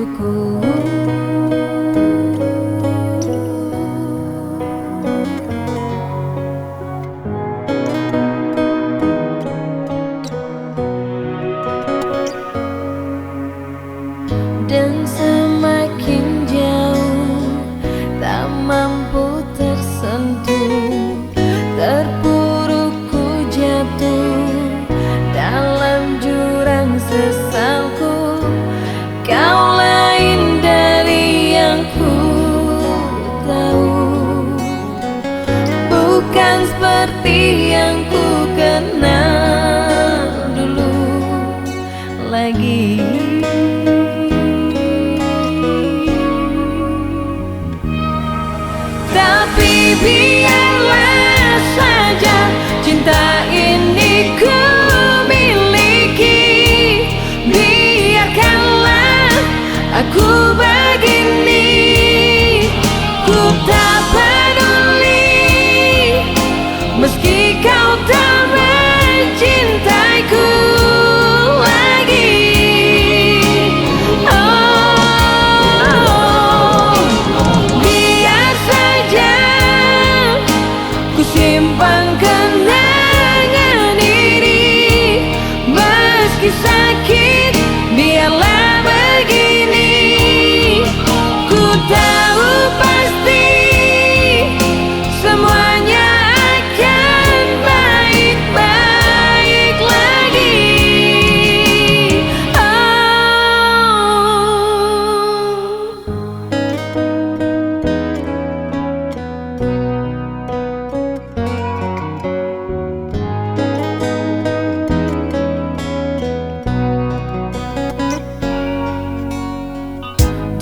untukku. Dan semakin jauh tak mampu tersentuh, terpuruk ku jatuh dalam jurang sesalku. Kau lain dari yang ku tahu, bukan seperti yang ku kenal dulu lagi. Tapi biarlah saja cinta ini ku miliki. Biarkanlah aku begini, ku tak peduli meski kau tak mencintaiku lagi. Simpan kenangan ini, meski sakit biarlah begini. Ku tahu pasti semuanya akan baik-baik lagi.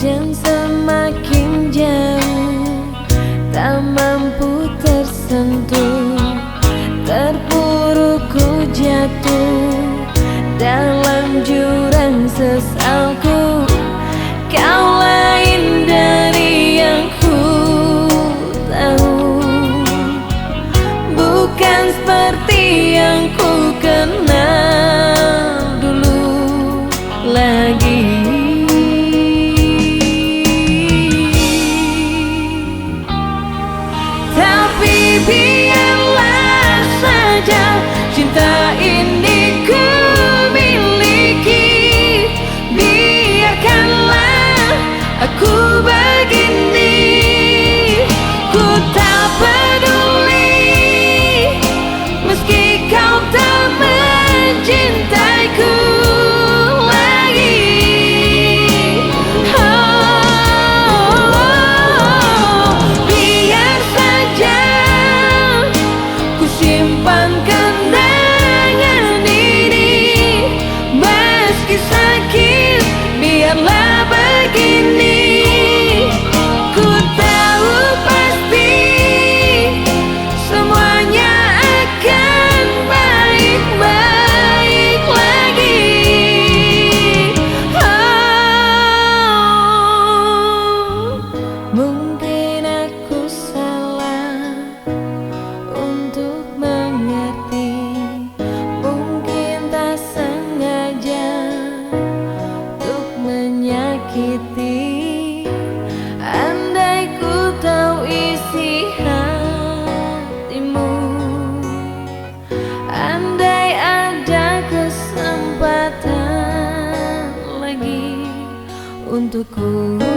Dan semakin jauh tak mampu tersentuh, terpuruk ku jatuh dalam jurang sesalku. Kau lain dari yang ku tahu, bukan seperti yang ku kenal dulu lagi. Biarlah saja cinta ini ku miliki. Biarkanlah aku begini, ku tak peduli meski kau tak mencintaiku lagi. Simpan kenangan ini, meski sakit biarlah begini. Ku tahu pasti semuanya akan baik-baik lagi. Mungkin aku salah untuk mengerti, mungkin tak sengaja untuk menyakiti. Andai ku tahu isi hatimu, andai ada kesempatan lagi untukku.